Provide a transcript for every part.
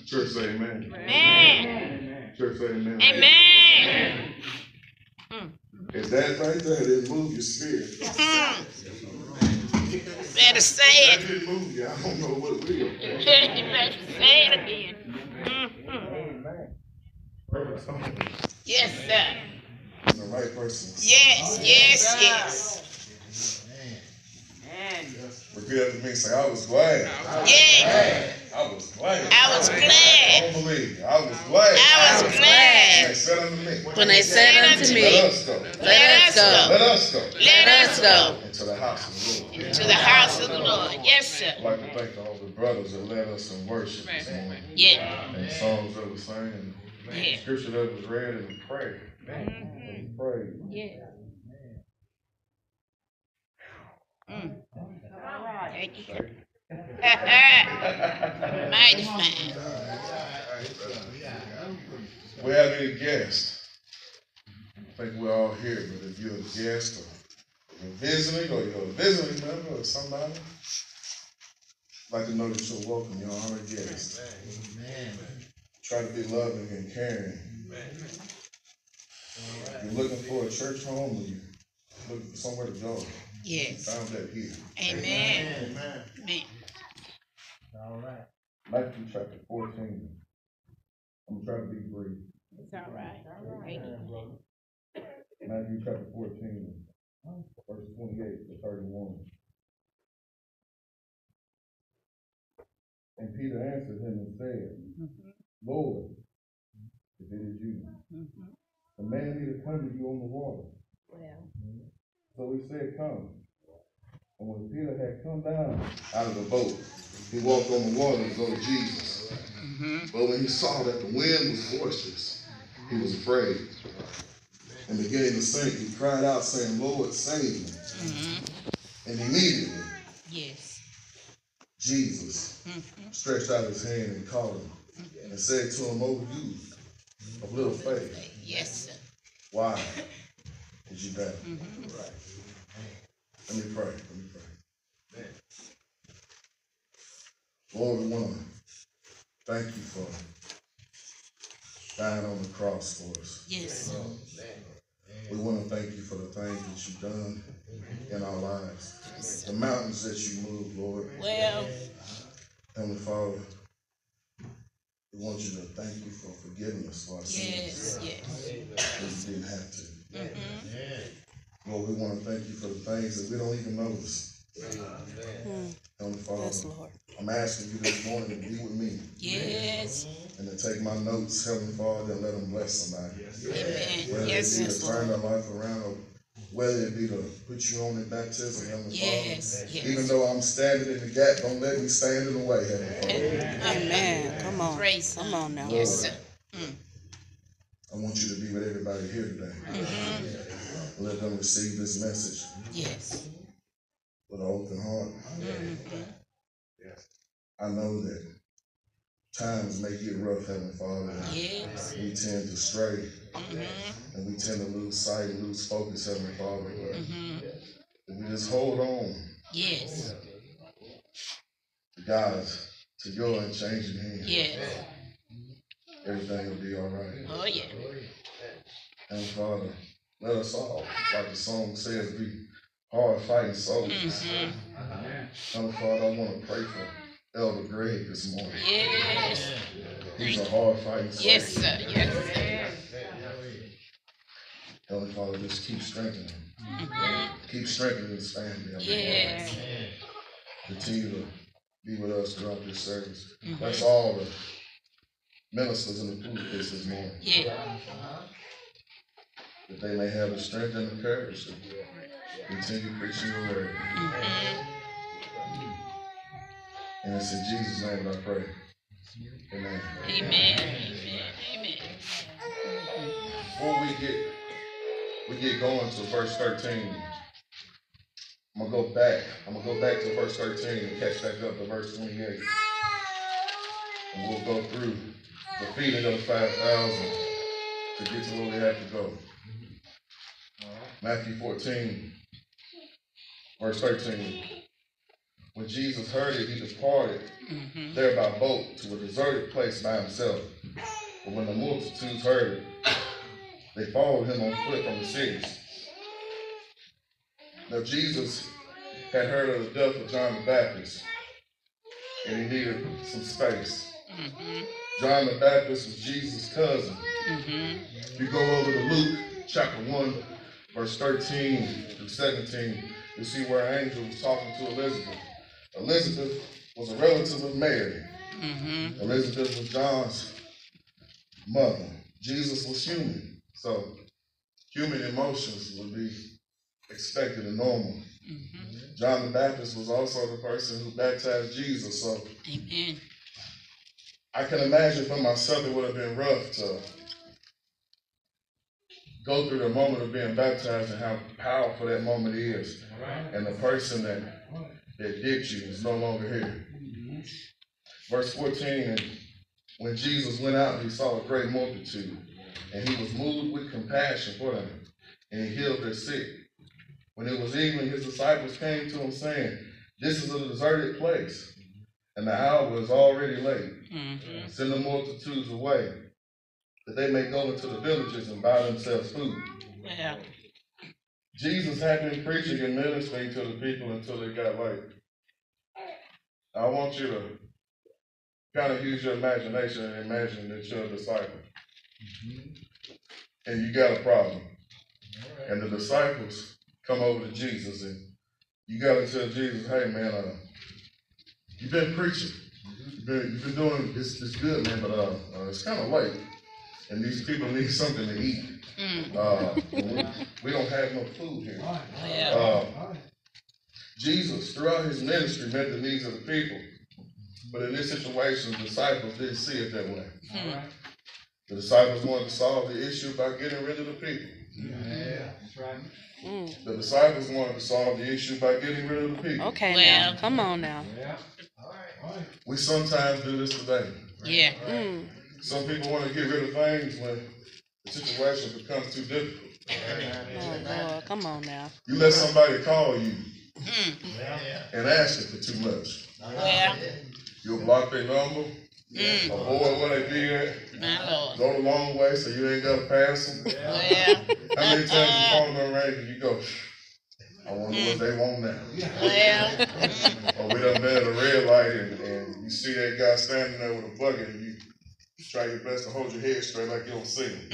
Church say amen. Amen. Church say amen. Amen. If that right there didn't move your spirit, Better say that it. didn't move you, I don't know what will. You better say it again. Yes, sir. The right person. Yes, yes, yes. Repeat after me. Say, I was glad. Yeah. I was glad. I was I glad. don't believe you. I was glad. I was When glad. they said unto me. When they said unto me, Let us go. Let us go. Let us go. Let us go Into the house of the Lord. into the house of the Lord. Yes, sir. I'd like to thank all the brothers that led us in worship this morning. Yeah. And the songs that were sang and the Yeah. scripture that was read and the prayer. And the praise. Yeah. Thank you. Mighty fine. We have any guests? I think we're all here, but if you're a guest or you're visiting or you're a visiting member or somebody, I'd like to know that you're welcome. You're honored guest. Try to be loving and caring. If you're looking for a church home, or you're looking for somewhere to go, you Yes. found that here. Amen. Amen. All right. Matthew chapter 14. I'm trying to be brief. It's all right. Matthew chapter 14, verse 28 to 31. And Peter answered him and said, Lord, if it is you, command me to come to you on the water. So he said, come. And when Peter had come down out of the boat, he walked on the water to go to Jesus. But when he saw that the wind was boisterous, he was afraid. And beginning to sink, he cried out, saying, Lord, save me. And immediately, Yes. Jesus stretched out his hand and caught him and said to him, O you of little faith, Yes, sir. why did you doubt? Let me pray. Lord, we want to thank you for dying on the cross for us. Yes. We want to thank you for the things that you've done in our lives. The mountains that you moved, Lord. Well. Heavenly Father, we want you to thank you for forgiving us for our sins. Yes. Because you didn't have to. Lord, we want to thank you for the things that we don't even notice. Heavenly Father, yes, Lord. I'm asking you this morning to be with me. Yes. And to take my notes, Heavenly Father, and let them bless somebody. Amen. Whether Yes, it be to turn their life around or whether it be to put you on in baptism, Heavenly Father. Yes. Even though I'm standing in the gap, don't let me stand in the way, Heavenly Father. Amen. Come on. Praise Come on now. Yes, sir. I want you to be with everybody here today. Let them receive this message Yes. with an open heart. I know that times may get rough, Heavenly Father. Yes. We tend to stray. And we tend to lose sight and lose focus, Heavenly Father. But if we just hold on. Yes. To God, to your unchanging hand. Yes. Everything will be all right. Oh, yeah. And Father, let us all, like the song says, be hard fighting soldiers. And Father, I want to pray for Elder Greg this morning. Yes. He's a hard fighting soldier. Yes, sir. Yes, sir. Heavenly Father, just keep strengthening him. Keep strengthening his family. Yes. Continue to be with us throughout this service. That's all the ministers in the pulpit this morning. Yeah. That they may have the strength and the courage to continue preaching your word. And it's in Jesus' name that I pray. Amen. Amen. Amen. Amen. Before we get going to verse 13, I'm gonna go back. To verse 13 and catch back up to verse 28. And we'll go through the feeding of the 5,000 to get to where we have to go. Matthew 14, verse 13. When Jesus heard it, he departed there by boat to a deserted place by himself. But when the multitudes heard it, they followed him on foot from the cities. Now Jesus had heard of the death of John the Baptist, and he needed some space. John the Baptist was Jesus' cousin. If you go over to Luke chapter 1, verse 13 through 17, you see where an angel was talking to Elizabeth. Elizabeth was a relative of Mary. Elizabeth was John's mother. Jesus was human, so human emotions would be expected and normal. John the Baptist was also the person who baptized Jesus, so I can imagine for myself it would have been rough to go through the moment of being baptized and how powerful that moment is. And the person that dipped you is no longer here. Verse 14, and when Jesus went out, he saw a great multitude, and he was moved with compassion for them, and he healed their sick. When it was evening, his disciples came to him saying, "This is a deserted place, and the hour is already late. Send the multitudes away, that they may go into the villages and buy themselves food." Jesus had been preaching and ministering to the people until it got late. I want you to kind of use your imagination and imagine that you're a disciple. And you got a problem. And the disciples come over to Jesus, and you got to tell Jesus, "Hey man, you've been preaching. You've been doing this good, man, but it's kind of late. And these people need something to eat. We don't have no food here." Jesus, throughout his ministry, met the needs of the people. But in this situation, the disciples didn't see it that way. The disciples wanted to solve the issue by getting rid of the people. That's right. The disciples wanted to solve the issue by getting rid of the people. Okay, now. Come on now. We sometimes do this today. Some people want to get rid of things when the situation becomes too difficult. Oh, Lord, come on now. You let somebody call you and ask you for too much. You'll block their number, avoid where they be at, go the long way so you ain't got to pass them. How many times you phone them ring and you go, "I wonder what they want now." Or we done been at a red light and you see that guy standing there with a bucket and you try your best to hold your head straight like you don't see him.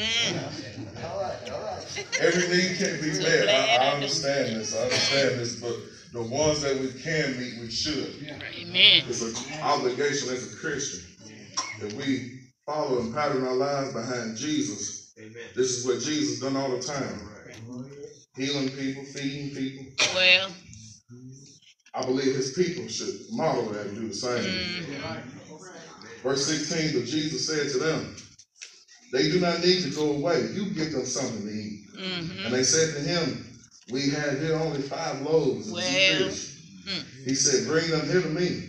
Every need can't be met. I understand this, but the ones that we can meet, we should. It's an obligation as a Christian that we follow and pattern our lives behind Jesus. This is what Jesus done all the time. Healing people, feeding people. I believe his people should model that and do the same. Verse 16, but Jesus said to them, "They do not need to go away. You give them something to eat." And they said to him, "We have here only 5 loaves and 2 fish." He said, "Bring them here to me."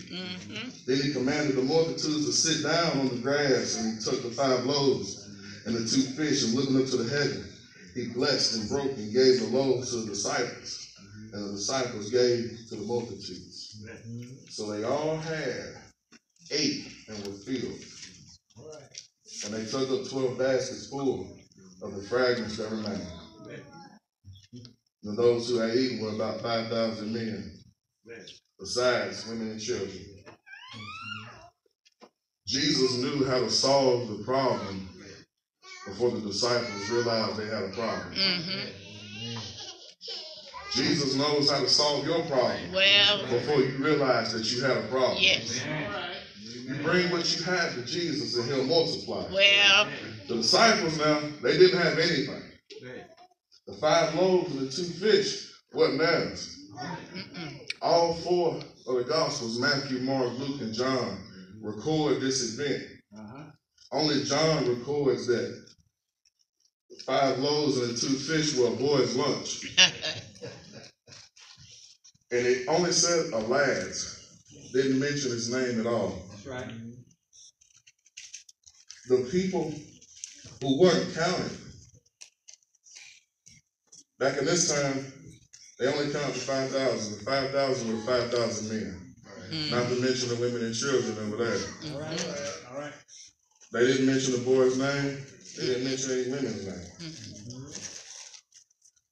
Then he commanded the multitudes to sit down on the grass, and he took the 5 loaves and the 2 fish, and looking up to the heaven, he blessed and broke and gave the loaves to the disciples, and the disciples gave to the multitudes. So they all had, ate, and were filled. And they took up 12 baskets full of the fragments that remained. And those who had eaten were about 5,000 men, besides women and children. Jesus knew how to solve the problem before the disciples realized they had a problem. Jesus knows how to solve your problem before you realize that you had a problem. You bring what you have to Jesus and he'll multiply. The disciples now, they didn't have anything. The 5 loaves and the 2 fish wasn't theirs. All 4 of the Gospels, Matthew, Mark, Luke, and John, record this event. Only John records that the 5 loaves and the 2 fish were a boy's lunch. And it only said a lad's. Didn't mention his name at all. That's right. The people who weren't counted, back in this time, they only counted 5,000. The 5,000 were 5,000 men. Not to mention the women and children over there. Mm-hmm. All right. They didn't mention the boy's name. They didn't mention any women's name.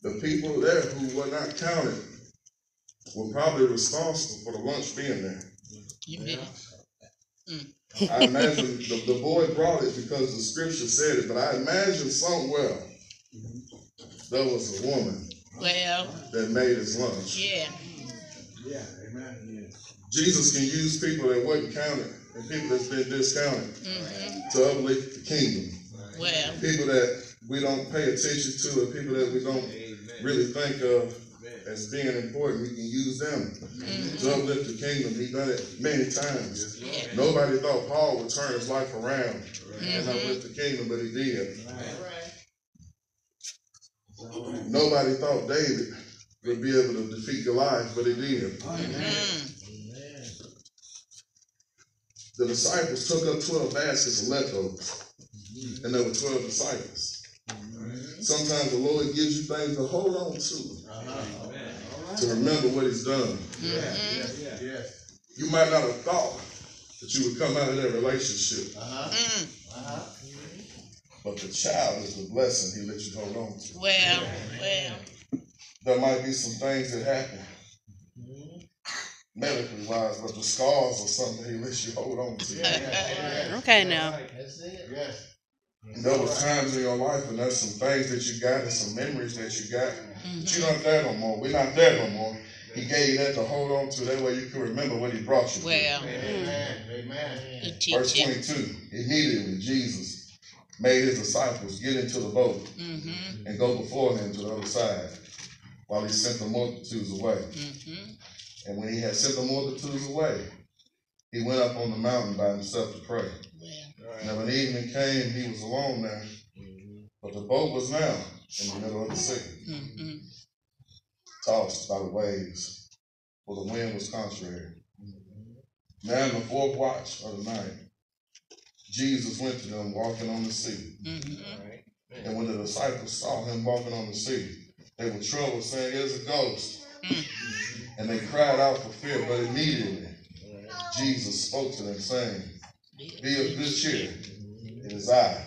The people there who were not counted were probably responsible for the lunch being there. Amen. I imagine the boy brought it because the scripture said it, but I imagine somewhere there was a woman that made his lunch. Yeah. Yeah, amen. Jesus can use people that wasn't counted and people that's been discounted to uplift the kingdom. Well. People that we don't pay attention to and people that we don't really think of as being important, we can use them to uplift the kingdom. He done it many times. Yeah. Nobody thought Paul would turn his life around and uplift the kingdom, but he did. Nobody thought David would be able to defeat Goliath, but he did. The disciples took up 12 baskets of leftovers, and there were 12 disciples. Sometimes the Lord gives you things to hold on to remember what he's done. You might not have thought that you would come out of that relationship, but the child is the blessing he lets you hold on to. Well. There might be some things that happen medically wise, but the scars are something he lets you hold on to. Okay, now. That's it. Yes. There was times in your life and there's some things that you got and some memories that you got, but you're not there no more. We're not there no more. He gave you that to hold on to. That way you can remember what he brought you. Well. Amen. Verse 22, immediately Jesus made his disciples get into the boat and go before him to the other side while he sent the multitudes away. And when he had sent the multitudes away, he went up on the mountain by himself to pray. Now when evening came, he was alone there, but the boat was now in the middle of the sea, tossed by the waves, for the wind was contrary. Now in the fourth watch of the night, Jesus went to them walking on the sea. And when the disciples saw him walking on the sea, they were troubled, saying, "It is a ghost." And they cried out for fear, but immediately Jesus spoke to them, saying, "Be of good cheer. It is I.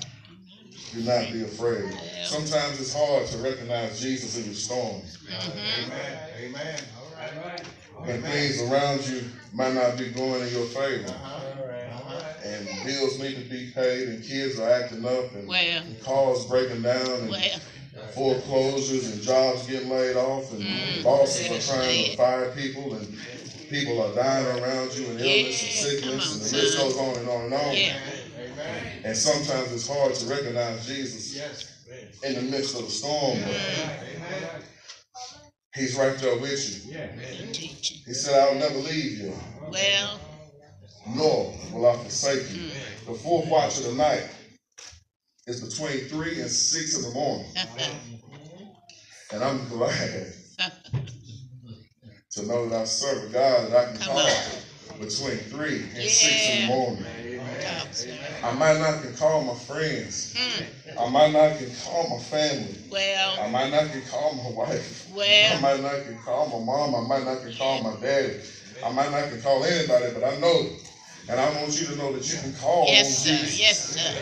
Do not be afraid." Sometimes it's hard to recognize Jesus in the storm. Amen. All right. When things around you might not be going in your favor. And bills need to be paid and kids are acting up and cars breaking down and foreclosures and jobs getting laid off and bosses are trying to fire people and people are dying around you and illness and sickness and the list goes on and on and on. And sometimes it's hard to recognize Jesus in the midst of the storm. He's right there with you. He said, "I'll never leave you. Nor will I forsake you." The fourth watch of the night is between 3 and 6 in the morning. And I'm glad to know that I serve a God that I can call between 3 and 6 in the morning. I might not can call my friends. I might not can call my family. I might not can call my wife. I might not can call my mom. I might not can call my daddy. I might not can call anybody, but I know, and I want you to know that you can call on Jesus. Yes, sir.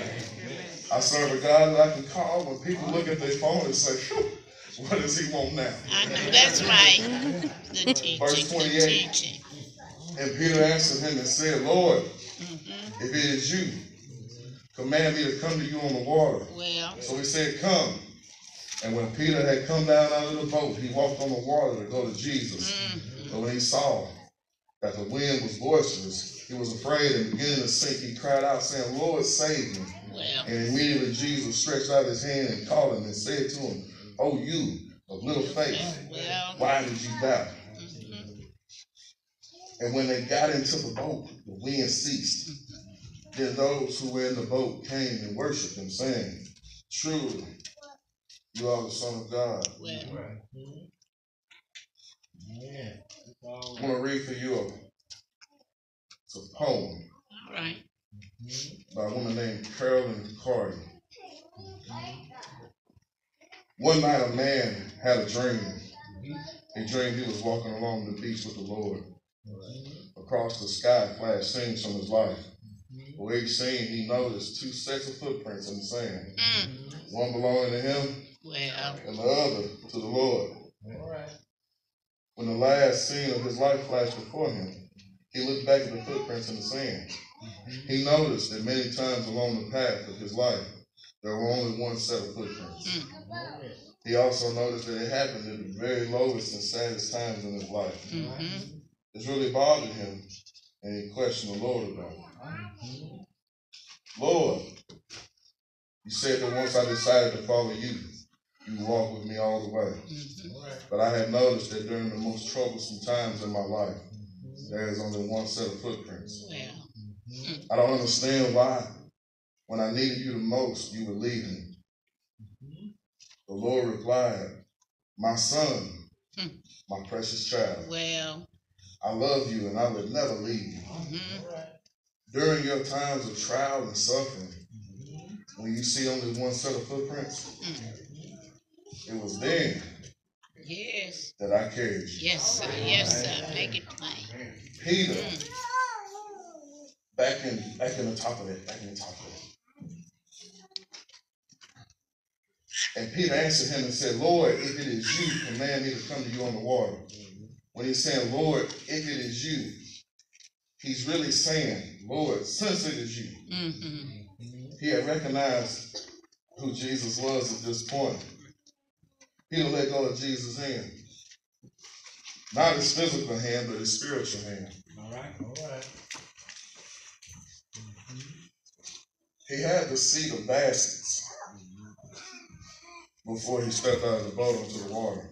I serve a God that I can call when people look at their phone and say, "Phew, what does he want now?" I know that's right. The teaching. Verse 28. And Peter answered him and said, "Lord, if it is you, command me to come to you on the water." So he said, "Come." And when Peter had come down out of the boat, he walked on the water to go to Jesus. But when he saw that the wind was boisterous, he was afraid and beginning to sink. He cried out, saying, "Lord, save me." And immediately Jesus stretched out his hand and caught him and said to him, "O you of little faith, why did you doubt?" And when they got into the boat, the wind ceased. Then those who were in the boat came and worshipped him, saying, "Truly, you are the Son of God." I want to read for you a poem by a woman named Carolyn Carter. One night a man had a dream. He dreamed he was walking along the beach with the Lord. across the sky flashed scenes from his life. For each scene, he noticed two sets of footprints in the sand. One belonging to him, and the other to the Lord. When the last scene of his life flashed before him, he looked back at the footprints in the sand. He noticed that many times along the path of his life, there were only one set of footprints. He also noticed that it happened at the very lowest and saddest times in his life. This really bothered him, and he questioned the Lord about it. Lord, you said that once I decided to follow you, you would walk with me all the way. But I have noticed that during the most troublesome times in my life, there is only one set of footprints. I don't understand why, when I needed you the most, you would leave me. The Lord replied, my son, my precious child, I love you and I would never leave you. During your times of trial and suffering, when you see only one set of footprints, it was then that I carried you. Yes, sir. Make it plain. Peter, back in the top of that. And Peter answered him and said, Lord, if it is you, command me to come to you on the water. When he's saying, Lord, if it is you, he's really saying, Lord, since it is you. He had recognized who Jesus was at this point. Peter let go of Jesus' hand. Not his physical hand, but his spiritual hand. All right. He had the seat of baskets before he stepped out of the boat into the water.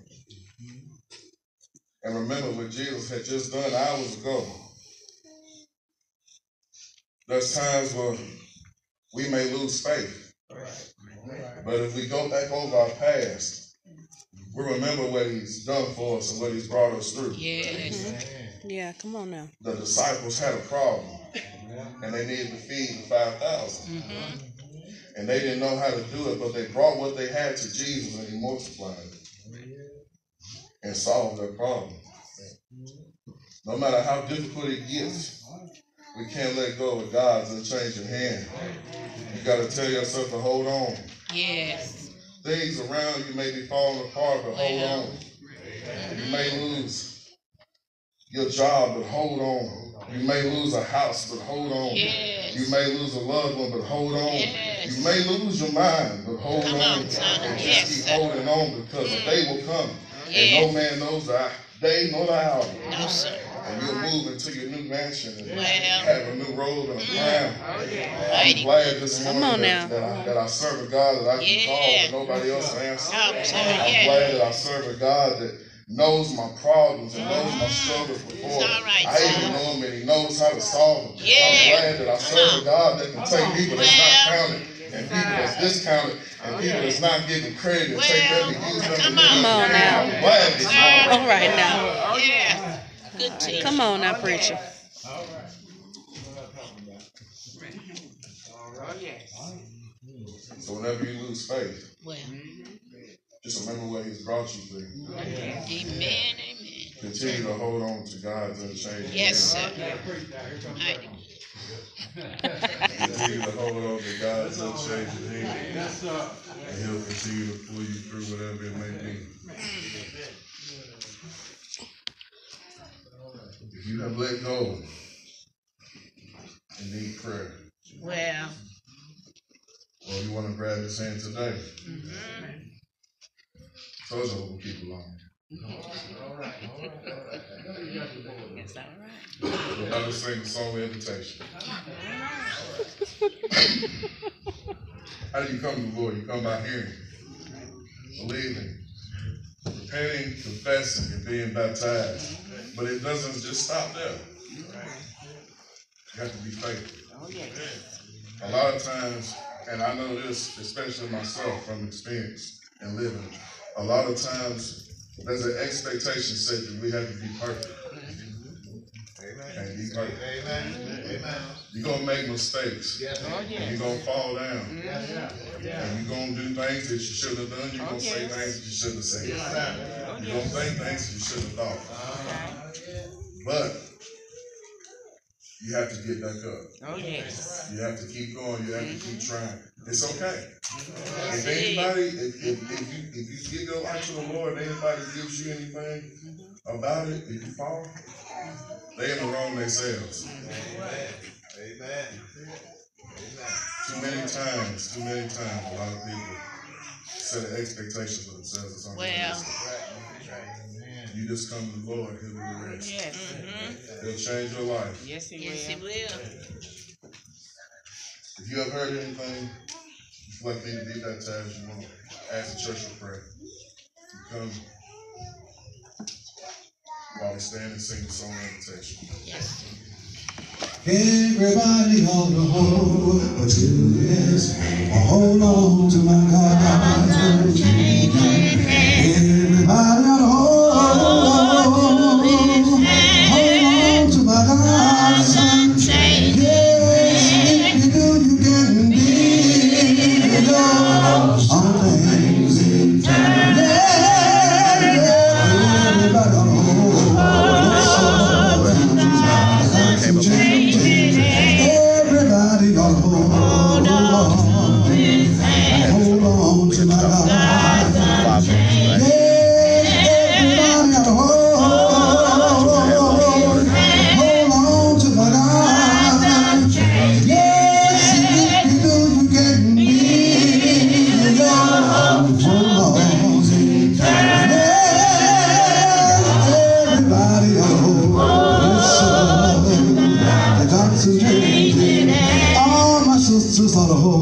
And remember what Jesus had just done hours ago. There's times where we may lose faith. But if we go back over our past, we remember what he's done for us and what he's brought us through. Yeah, come on now. The disciples had a problem, and they needed to feed the 5,000. And they didn't know how to do it, but they brought what they had to Jesus, and he multiplied it and solved their problem. No matter how difficult it gets, we can't let go of God's unchanging hand. You got to tell yourself to hold on. Things around you may be falling apart, but hold on. You may lose your job, but hold on. You may lose a house, but hold on. You may lose a loved one, but hold on. You may lose your mind, but hold on. And just keep holding on, because a day will come. And no man knows the day nor the hour. No, sir. And you'll move into your new mansion and have a new robe and a crown. I'm glad this morning that I serve a God that I can call and nobody else answers. I'm glad that I serve a God that knows my problems and knows my struggles before I even know them, and he knows how to solve them. I'm glad that I serve a God that can take people that's not counted and people that's discounted and people that's not giving credit and take them and use them. Come on now. I'm glad this morning. All right now. Good team. Come on now, preacher. So whenever you lose faith, just remember what he's brought you through. Amen. Continue to hold on to God's unchanging hand. Yes, sir. Continue to hold on to God's unchanging hand. And he'll continue to pull you through whatever it may be. If you have let go and need prayer, or you want to grab his hand today, so it's over people on. It's all right. We're about to sing the song of invitation. How do you come to the Lord? You come by hearing, believing, repenting, confessing, and being baptized. But it doesn't just stop there. You have to be faithful. A lot of times, and I know this, especially myself from experience and living, a lot of times there's an expectation set that we have to be perfect. And be perfect. You're going to make mistakes. And you're going to fall down. And you're going to do things that you shouldn't have done. You're going to say things that you shouldn't have said. You're going to think things that you shouldn't have thought. But you have to get back up. Oh, yes. You have to keep going. You have to keep trying. It's okay. If anybody, if you give your life to the Lord, and anybody gives you anything about it, if you fall, they in the wrong themselves. Amen. Too many times, a lot of people set an expectation for themselves. It's unrealistic. You just come to the Lord, He'll do the rest. Yes. He'll change your life. Yes, He will. Yes, He will. If you have heard anything, if you like me to be baptized, you want to ask the church for prayer, you come while we stand and sing the song of invitation. Yes. Everybody on the hold to this, hold on to my God. Everybody on the hold on to my God. Yes, if you do, you can be all things in time. Yeah, everybody on the hold. Everybody got hold on to my God. Yes, everybody got hold on to my God. Yes, if you do, you can be hold on. Everybody got hold on. All my sisters are the whole,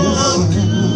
yes, sir.